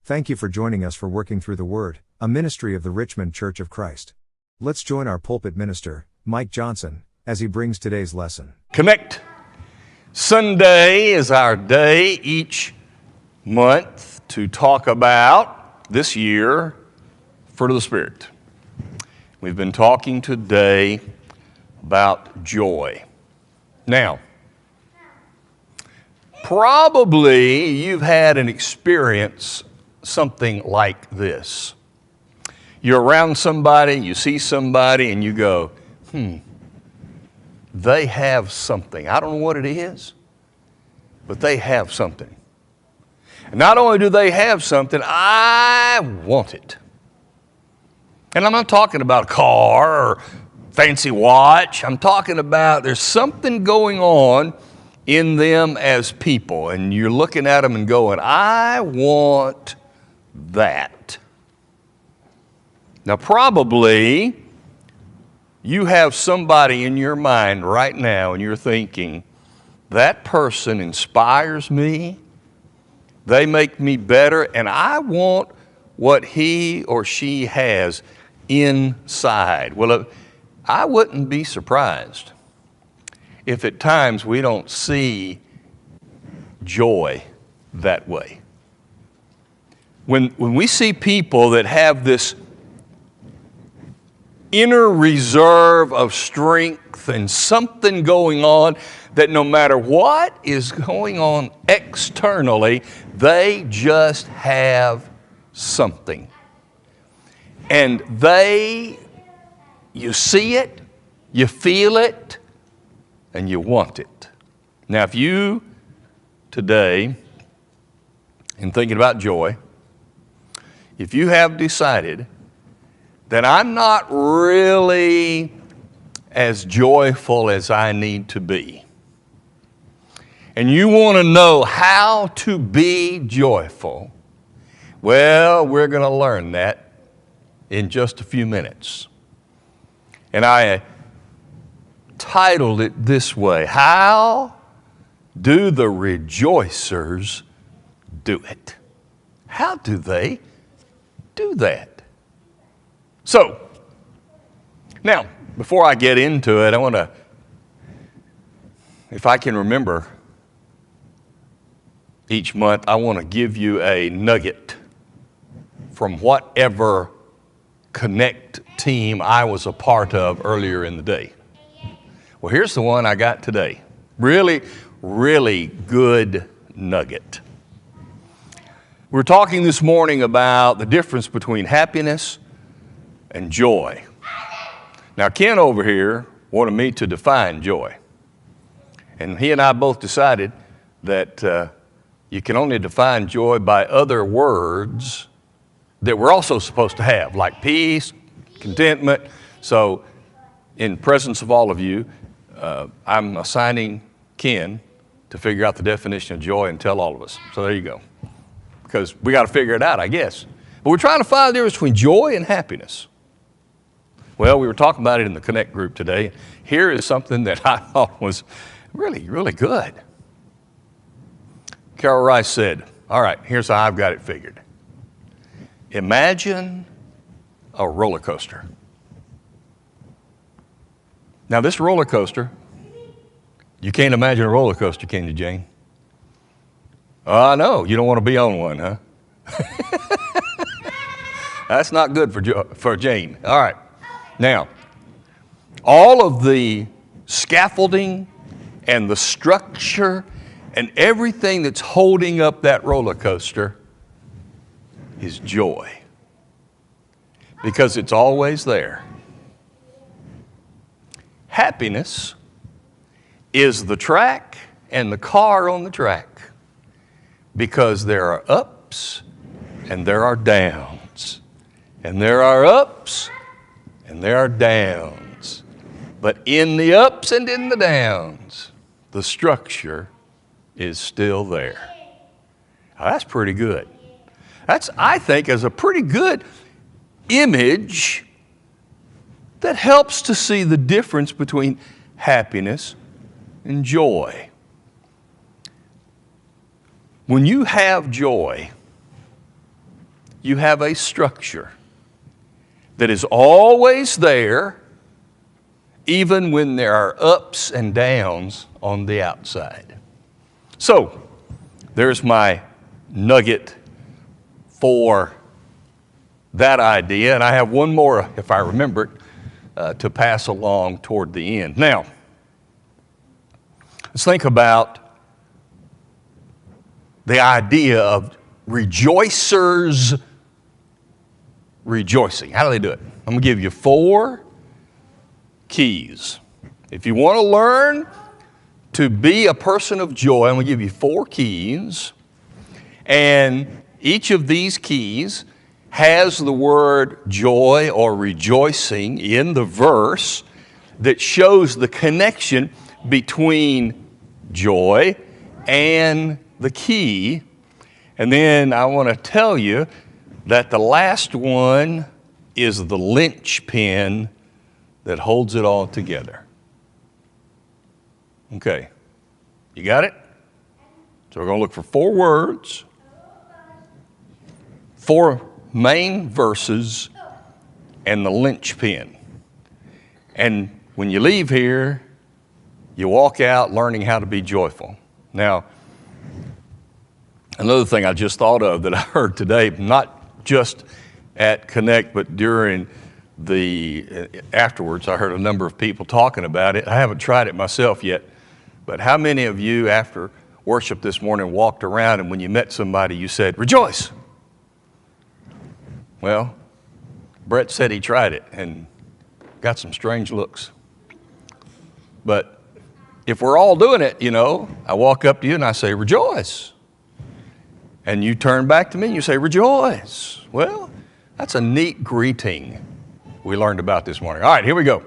Thank you for joining us for Working Through the Word, a ministry of the Richmond Church of Christ. Let's join our pulpit minister, Mike Johnson, as he brings today's lesson. Connect Sunday is our day each month to talk about this year fruit of the Spirit. We've been talking today about joy. Now, probably you've had an experience something like this. You're around somebody, you see somebody, and you go, they have something. I don't know what it is, but they have something. And not only do they have something, I want it. And I'm not talking about a car or fancy watch. I'm talking about there's something going on in them as people, and you're looking at them and going, I want that. Now, probably you have somebody in your mind right now and you're thinking, that person inspires me, they make me better, and I want what he or she has inside. Well, I wouldn't be surprised if at times we don't see joy that way. When we see people that have this inner reserve of strength and something going on that no matter what is going on externally, they just have something. And you see it, you feel it, and you want it. Now, if you today, in thinking about joy, if you have decided that I'm not really as joyful as I need to be, and you want to know how to be joyful, well, we're going to learn that in just a few minutes. And I titled it this way: How do the rejoicers do it? How do they do that? So, now, before I get into it, I want to, if I can remember, each month I want to give you a nugget from whatever Connect team I was a part of earlier in the day. Well, here's the one I got today. Really, really good nugget. We're talking this morning about the difference between happiness and joy. Now, Ken over here wanted me to define joy. And he and I both decided that you can only define joy by other words that we're also supposed to have, like peace, contentment. So, in presence of all of you, I'm assigning Ken to figure out the definition of joy and tell all of us. So there you go. Because we got to figure it out, I guess. But we're trying to find the difference between joy and happiness. Well, we were talking about it in the Connect group today. Here is something that I thought was really, really good. Carol Rice said, all right, here's how I've got it figured. Imagine a roller coaster. Now, this roller coaster, you can't imagine a roller coaster, can you, Jane? Oh, no, you don't want to be on one, huh? That's not good for Jane. All right. Now, all of the scaffolding and the structure and everything that's holding up that roller coaster is joy. Because it's always there. Happiness is the track and the car on the track. Because there are ups and there are downs. And there are ups and there are downs. But in the ups and in the downs, the structure is still there. Now, that's pretty good. That's, I think, is a pretty good image that helps to see the difference between happiness and joy. When you have joy, you have a structure that is always there, even when there are ups and downs on the outside. So, there's my nugget for that idea, and I have one more, if I remember it, to pass along toward the end. Now, let's think about the idea of rejoicers rejoicing. How do they do it? I'm going to give you 4 keys. If you want to learn to be a person of joy, I'm going to give you 4 keys. And each of these keys has the word joy or rejoicing in the verse that shows the connection between joy and the key. And then I want to tell you that the last one is the linchpin that holds it all together. Okay, you got it? So we're going to look for 4 words, 4 main verses, and the linchpin. And when you leave here, you walk out learning how to be joyful. Now, another thing I just thought of that I heard today, not just at Connect, but during the afterwards, I heard a number of people talking about it. I haven't tried it myself yet, but how many of you after worship this morning walked around and when you met somebody you said, "Rejoice"? Well, Brett said he tried it and got some strange looks. But if we're all doing it, I walk up to you and I say, "Rejoice." And you turn back to me and you say, "Rejoice." Well, that's a neat greeting we learned about this morning. All right, here we go. All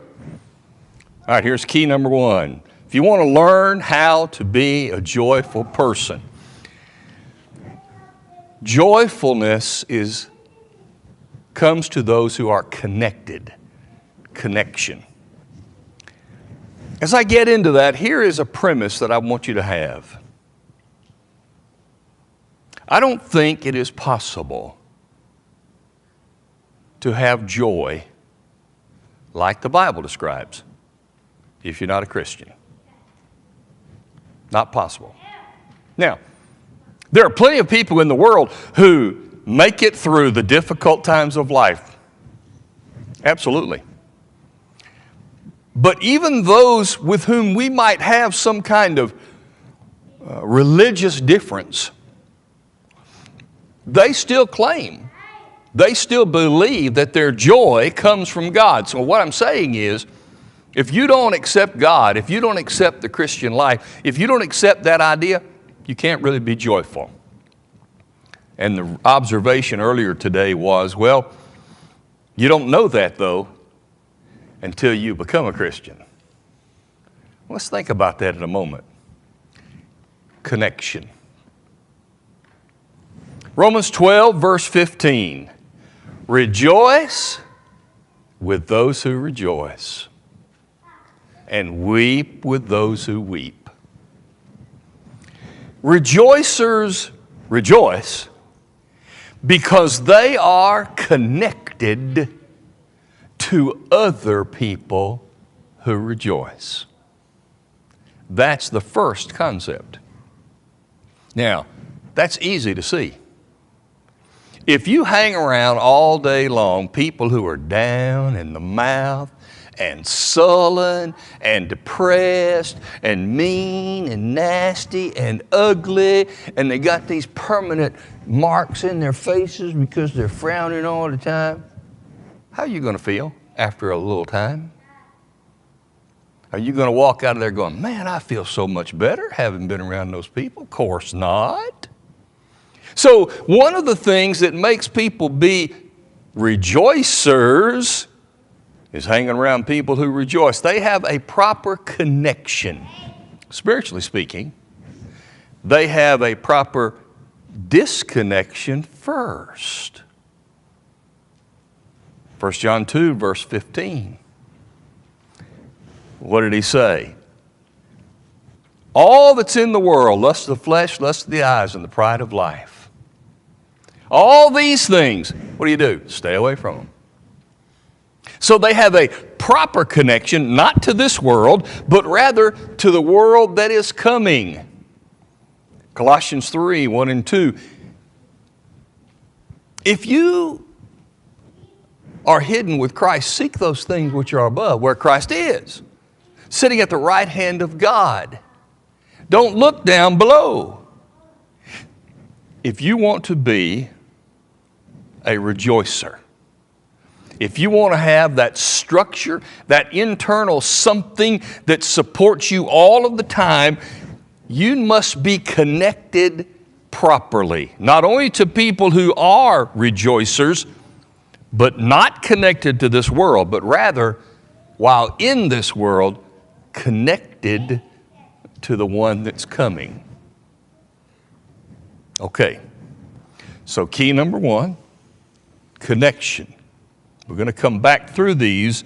right, here's key number 1. If you want to learn how to be a joyful person, joyfulness comes to those who are connected. Connection. As I get into that, here is a premise that I want you to have. I don't think it is possible to have joy like the Bible describes if you're not a Christian. Not possible. Now, there are plenty of people in the world who make it through the difficult times of life. Absolutely. But even those with whom we might have some kind of religious difference, they still claim, they still believe that their joy comes from God. So what I'm saying is, if you don't accept God, if you don't accept the Christian life, if you don't accept that idea, you can't really be joyful. And the observation earlier today was, well, you don't know that though until you become a Christian. Let's think about that in a moment. Connection. Romans 12, verse 15. Rejoice with those who rejoice, and weep with those who weep. Rejoicers rejoice because they are connected to other people who rejoice. That's the first concept. Now, that's easy to see. If you hang around all day long people who are down in the mouth and sullen and depressed and mean and nasty and ugly, and they got these permanent marks in their faces because they're frowning all the time, how are you going to feel after a little time? Are you going to walk out of there going, "Man, I feel so much better having been around those people"? Of course not. So one of the things that makes people be rejoicers is hanging around people who rejoice. They have a proper connection. Spiritually speaking, they have a proper disconnection first. 1 John 2, verse 15. What did he say? All that's in the world, lust of the flesh, lust of the eyes, and the pride of life, All these things, what do? Stay away from them. So they have a proper connection, not to this world, but rather to the world that is coming. Colossians 3, 1 and 2. If you are hidden with Christ, seek those things which are above, where Christ is, sitting at the right hand of God. Don't look down below. If you want to be a rejoicer, if you want to have that structure, that internal something that supports you all of the time, you must be connected properly, not only to people who are rejoicers, but not connected to this world, but rather, while in this world, connected to the one that's coming. Okay, so key number one, connection. We're going to come back through these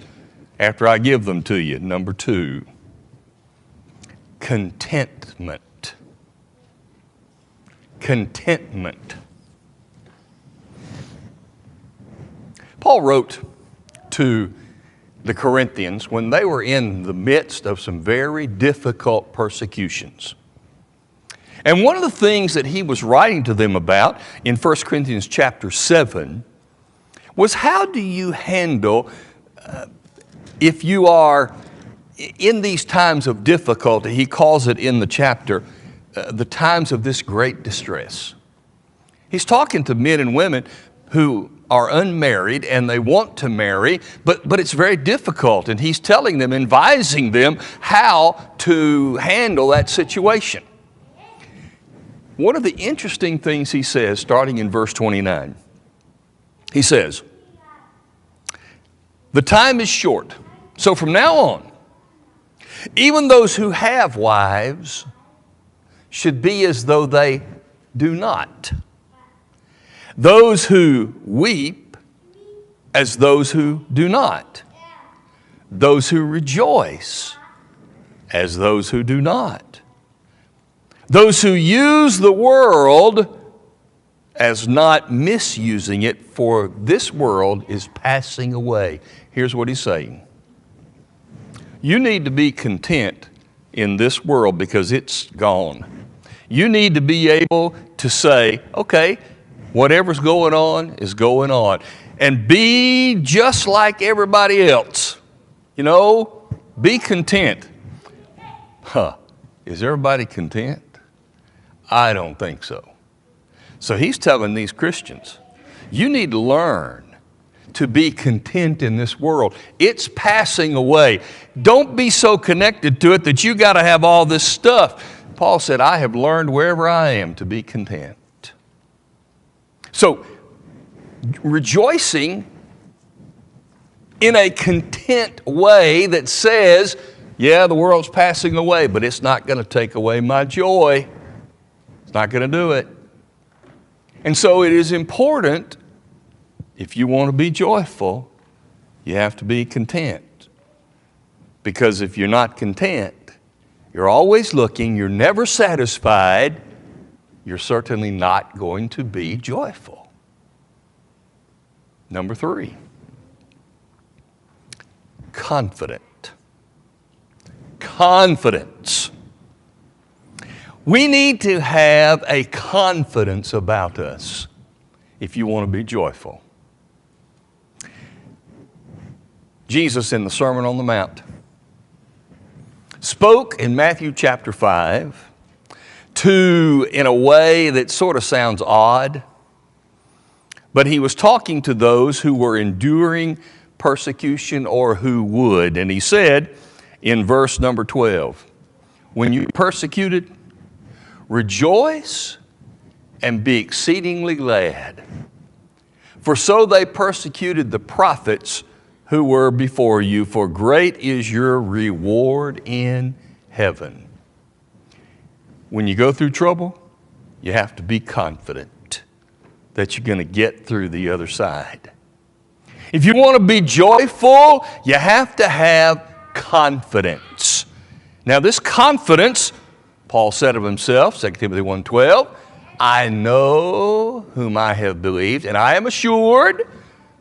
after I give them to you. Number two, contentment. Contentment. Paul wrote to the Corinthians when they were in the midst of some very difficult persecutions. And one of the things that he was writing to them about in 1 Corinthians chapter 7 was, how do you handle if you are in these times of difficulty? He calls it in the chapter, the times of this great distress. He's talking to men and women who are unmarried and they want to marry, but it's very difficult. And he's telling them, advising them how to handle that situation. One of the interesting things he says, starting in verse 29, he says, the time is short. So from now on, even those who have wives should be as though they do not. Those who weep as those who do not. Those who rejoice as those who do not. Those who use the world as not misusing it, for this world is passing away. Here's what he's saying. You need to be content in this world because it's gone. You need to be able to say, okay, whatever's going on is going on. And be just like everybody else. You know, be content. Is everybody content? I don't think so. So he's telling these Christians, you need to learn to be content in this world. It's passing away. Don't be so connected to it that you got to have all this stuff. Paul said, I have learned wherever I am to be content. So rejoicing in a content way that says, yeah, the world's passing away, but it's not going to take away my joy. It's not going to do it. And so it is important, if you want to be joyful, you have to be content. Because if you're not content, you're always looking, you're never satisfied, you're certainly not going to be joyful. Number three, confident. Confidence. We need to have a confidence about us if you want to be joyful. Jesus in the Sermon on the Mount spoke in Matthew chapter 5 in a way that sort of sounds odd, but he was talking to those who were enduring persecution or who would. And he said in verse number 12, when you persecuted, rejoice and be exceedingly glad, for so they persecuted the prophets who were before you, for great is your reward in heaven. When you go through trouble, you have to be confident that you're going to get through the other side. If you want to be joyful, you have to have confidence. Now this confidence, Paul said of himself, 2 Timothy 1:12, I know whom I have believed, and I am assured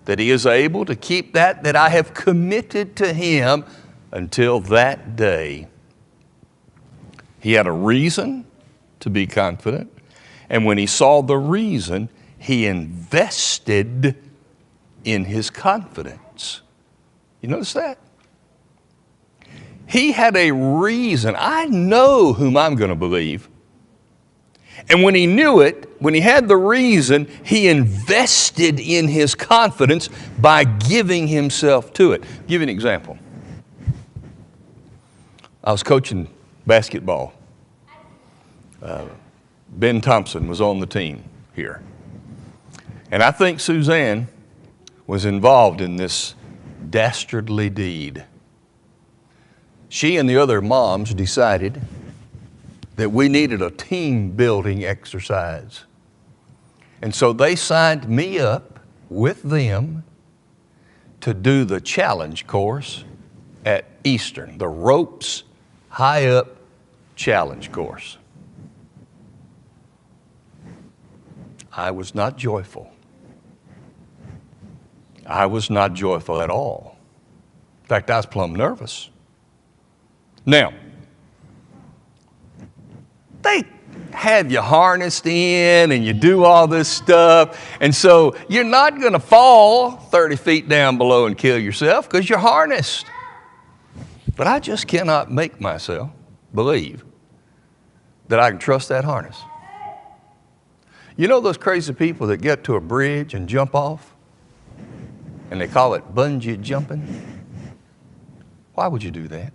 that he is able to keep that I have committed to him until that day. He had a reason to be confident, and when he saw the reason, he invested in his confidence. You notice that? He had a reason. I know whom I'm going to believe. And when he knew it, when he had the reason, he invested in his confidence by giving himself to it. I'll give you an example. I was coaching basketball. Ben Thompson was on the team here. And I think Suzanne was involved in this dastardly deed. She and the other moms decided that we needed a team building exercise. And so they signed me up with them to do the challenge course at Eastern, the ropes high up challenge course. I was not joyful. I was not joyful at all. In fact, I was plumb nervous. Now, they have you harnessed in and you do all this stuff, and so you're not going to fall 30 feet down below and kill yourself because you're harnessed. But I just cannot make myself believe that I can trust that harness. You know those crazy people that get to a bridge and jump off? And they call it bungee jumping? Why would you do that?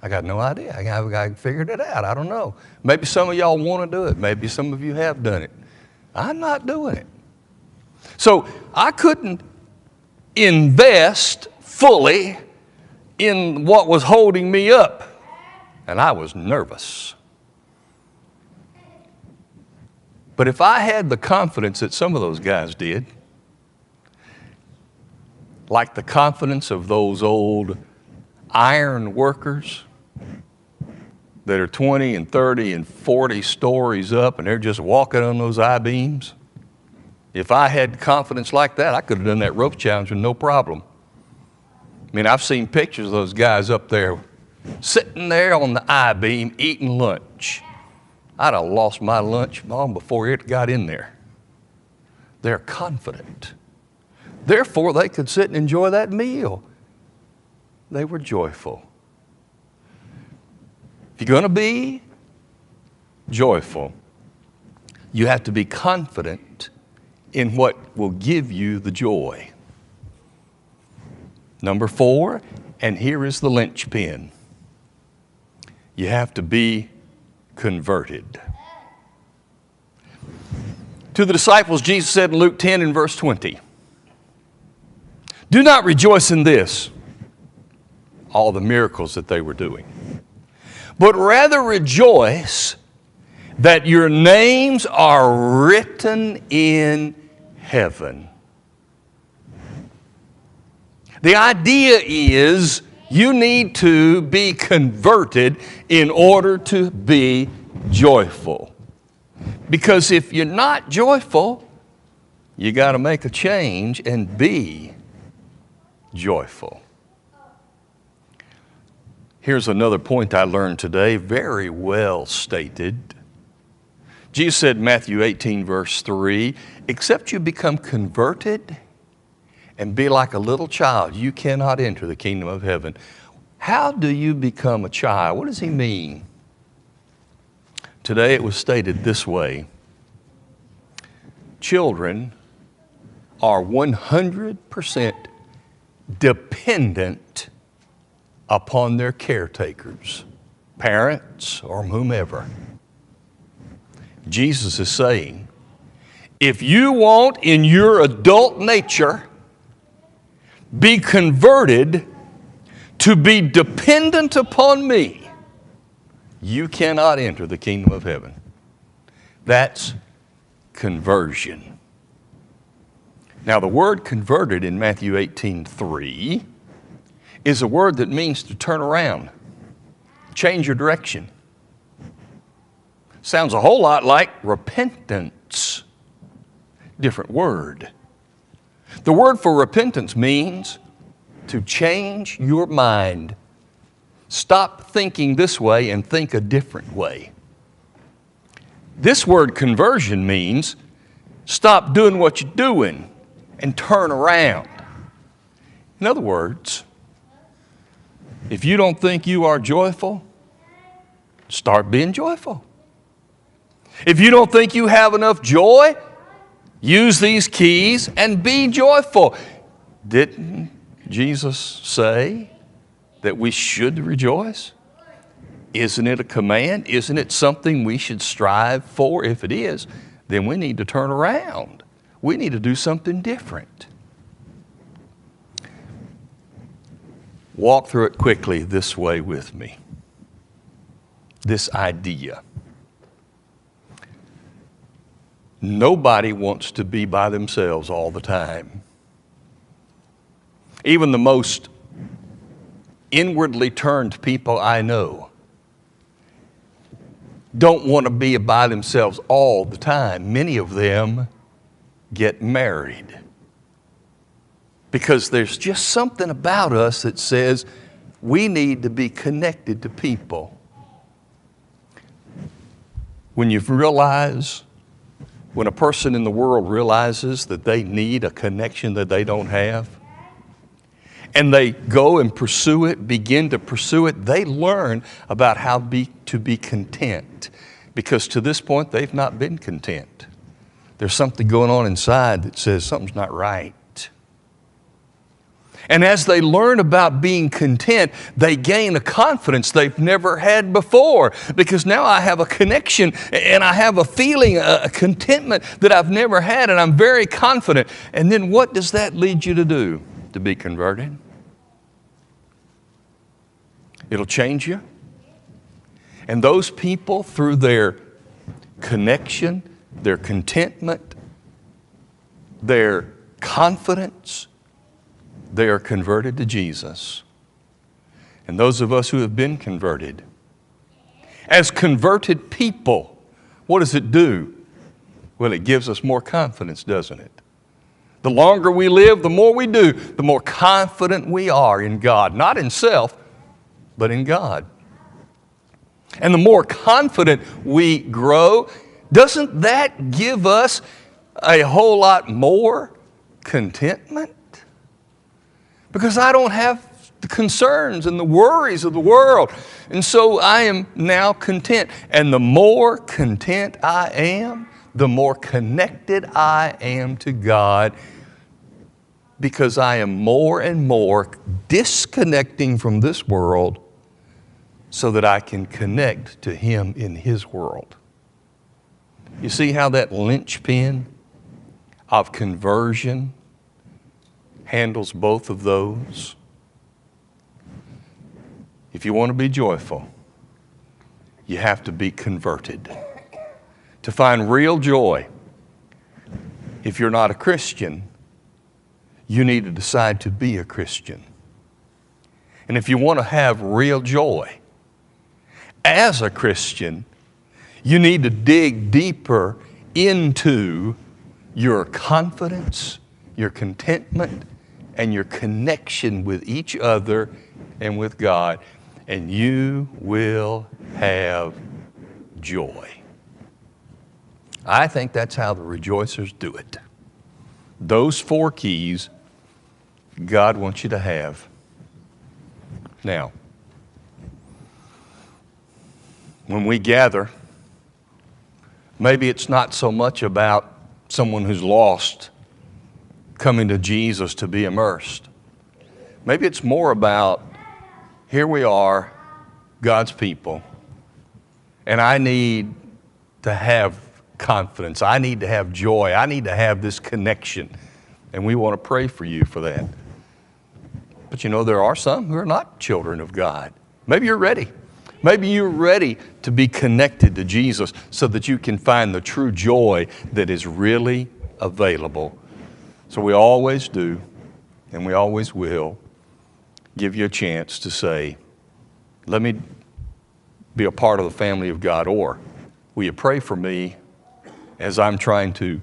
I got no idea. I figured it out. I don't know. Maybe some of y'all want to do it. Maybe some of you have done it. I'm not doing it. So I couldn't invest fully in what was holding me up. And I was nervous. But if I had the confidence that some of those guys did, like the confidence of those old iron workers that are 20 and 30 and 40 stories up and they're just walking on those I-beams, if I had confidence like that, I could have done that rope challenge with no problem. I mean, I've seen pictures of those guys up there sitting there on the I-beam eating lunch. I'd have lost my lunch long before it got in there. They're confident. Therefore, they could sit and enjoy that meal. They were joyful. If you're going to be joyful, you have to be confident in what will give you the joy. Number 4, and here is the linchpin. You have to be converted. To the disciples, Jesus said in Luke 10 and verse 20, "Do not rejoice in this," all the miracles that they were doing, "but rather rejoice that your names are written in heaven." The idea is you need to be converted in order to be joyful. Because if you're not joyful, you got to make a change and be joyful. Here's another point I learned today, very well stated. Jesus said in Matthew 18, verse 3, "Except you become converted and be like a little child, you cannot enter the kingdom of heaven." How do you become a child? What does he mean? Today it was stated this way: children are 100% dependent upon their caretakers, parents or whomever. Jesus is saying, if you want in your adult nature be converted to be dependent upon me, you cannot enter the kingdom of heaven. That's conversion. Now, the word converted in Matthew 18:3 is a word that means to turn around, change your direction. Sounds a whole lot like repentance. Different word. The word for repentance means to change your mind. Stop thinking this way and think a different way. This word conversion means stop doing what you're doing and turn around. In other words, if you don't think you are joyful, start being joyful. If you don't think you have enough joy, use these keys and be joyful. Didn't Jesus say that we should rejoice? Isn't it a command? Isn't it something we should strive for? If it is, then we need to turn around. We need to do something different. Walk through it quickly this way with me. This idea. Nobody wants to be by themselves all the time. Even the most inwardly turned people I know don't want to be by themselves all the time. Many of them get married because there's just something about us that says we need to be connected to people. When you realize, when a person in the world realizes that they need a connection that they don't have, and they go and pursue it, begin to pursue it, they learn about how to be content. Because to this point, they've not been content. There's something going on inside that says something's not right. And as they learn about being content, they gain a confidence they've never had before. Because now I have a connection and I have a feeling, a contentment that I've never had, and I'm very confident. And then what does that lead you to do? To be converted? It'll change you. And those people, through their connection, their contentment, their confidence, they are converted to Jesus. And those of us who have been converted, as converted people, what does it do? Well, it gives us more confidence, doesn't it? The longer we live, the more we do, the more confident we are in God. Not in self, but in God. And the more confident we grow, doesn't that give us a whole lot more contentment? Because I don't have the concerns and the worries of the world. And so I am now content. And the more content I am, the more connected I am to God, because I am more and more disconnecting from this world so that I can connect to Him in His world. You see how that linchpin of conversion handles both of those? If you want to be joyful, you have to be converted. To find real joy, if you're not a Christian, you need to decide to be a Christian. And if you want to have real joy as a Christian, you need to dig deeper into your confidence, your contentment, and your connection with each other and with God, and you will have joy. I think that's how the rejoicers do it. Those 4 keys God wants you to have. Now, when we gather, maybe it's not so much about someone who's lost coming to Jesus to be immersed. Maybe it's more about, here we are, God's people, and I need to have confidence. I need to have joy. I need to have this connection. And we want to pray for you for that. But you know, there are some who are not children of God. Maybe you're ready. Maybe you're ready to be connected to Jesus so that you can find the true joy that is really available. So we always do, and we always will, give you a chance to say, let me be a part of the family of God, or Will you pray for me as I'm trying to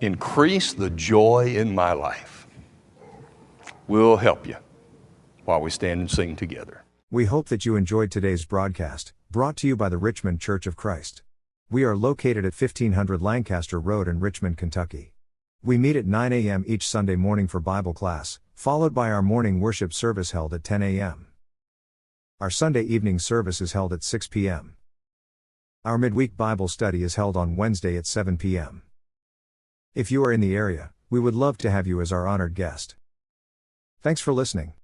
increase the joy in my life? We'll help you while we stand and sing together. We hope that you enjoyed today's broadcast, brought to you by the Richmond Church of Christ. We are located at 1500 Lancaster Road in Richmond, Kentucky. We meet at 9 a.m. each Sunday morning for Bible class, followed by our morning worship service held at 10 a.m. Our Sunday evening service is held at 6 p.m. Our midweek Bible study is held on Wednesday at 7 p.m. If you are in the area, we would love to have you as our honored guest. Thanks for listening.